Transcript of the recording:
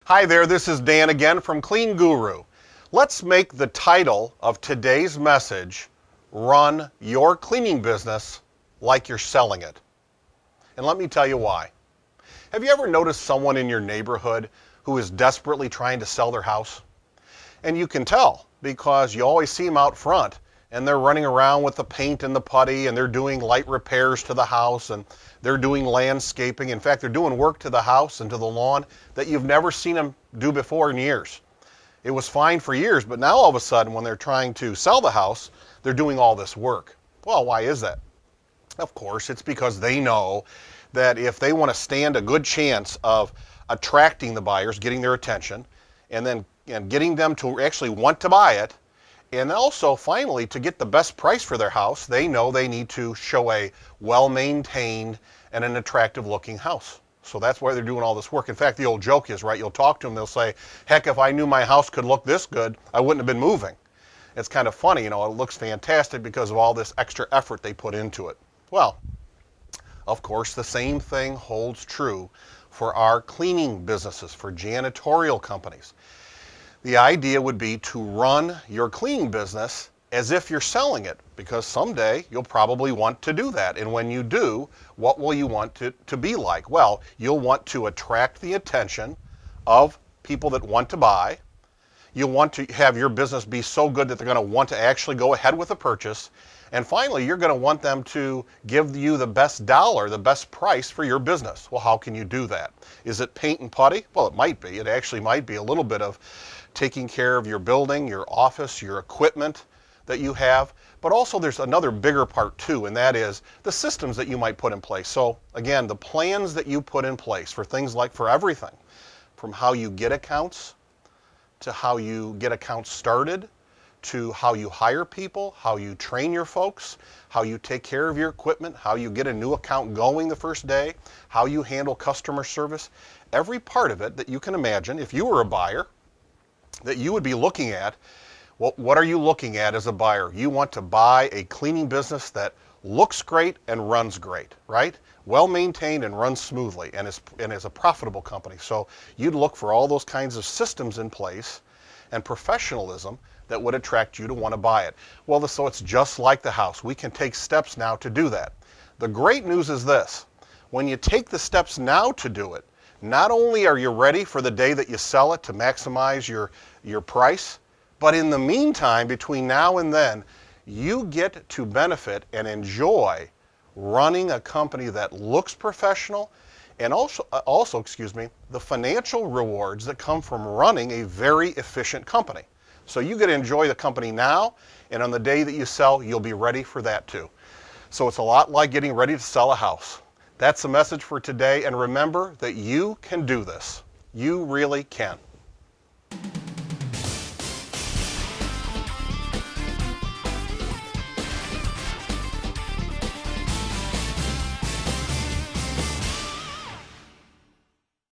Hi there, this is Dan again from CleanGuru. Let's make the title of today's message, Run Your Cleaning Business Like You're Selling It. And let me tell you why. Have you ever noticed someone in your neighborhood who is desperately trying to sell their house? And you can tell because you always see them out front and they're running around with the paint and the putty and they're doing light repairs to the house and they're doing landscaping. In fact, they're doing work to the house and to the lawn that you've never seen them do before in years. It was fine for years, but now all of a sudden when they're trying to sell the house, they're doing all this work. Well, why is that? Of course, it's because they know that if they want to stand a good chance of attracting the buyers, getting their attention, and getting them to actually want to buy it, and also, finally, to get the best price for their house, they know they need to show a well-maintained and an attractive-looking house. So that's why they're doing all this work. In fact, the old joke is, right, you'll talk to them, they'll say, heck, if I knew my house could look this good, I wouldn't have been moving. It's kind of funny, you know, it looks fantastic because of all this extra effort they put into it. Well, of course, the same thing holds true for our cleaning businesses, for janitorial companies. The idea would be to run your cleaning business as if you're selling it, because someday you'll probably want to do that. And when you do, what will you want to be like? Well, you'll want to attract the attention of people that want to buy. You'll want to have your business be so good that they're going to want to actually go ahead with a purchase. And finally, you're going to want them to give you the best dollar, the best price for your business. Well, how can you do that? Is it paint and putty? Well, it might be. It actually might be a little bit of taking care of your building, your office, your equipment that you have. But also there's another bigger part too, and that is the systems that you might put in place. So again, the plans that you put in place for things like for everything, from how you get accounts, to how you get accounts started, to how you hire people, how you train your folks, how you take care of your equipment, how you get a new account going the first day, how you handle customer service. Every part of it that you can imagine, if you were a buyer, that you would be looking at. Well, what are you looking at as a buyer? You want to buy a cleaning business that looks great and runs great, right? Well maintained and runs smoothly and is a profitable company. So you'd look for all those kinds of systems in place and professionalism that would attract you to want to buy it. Well, so it's just like the house. We can take steps now to do that. The great news is this: when you take the steps now to do it, not only are you ready for the day that you sell it to maximize your price, but in the meantime, between now and then, you get to benefit and enjoy running a company that looks professional, and also, the financial rewards that come from running a very efficient company. So you get to enjoy the company now, and on the day that you sell, you'll be ready for that too. So it's a lot like getting ready to sell a house. That's the message for today, and remember that you can do this. You really can.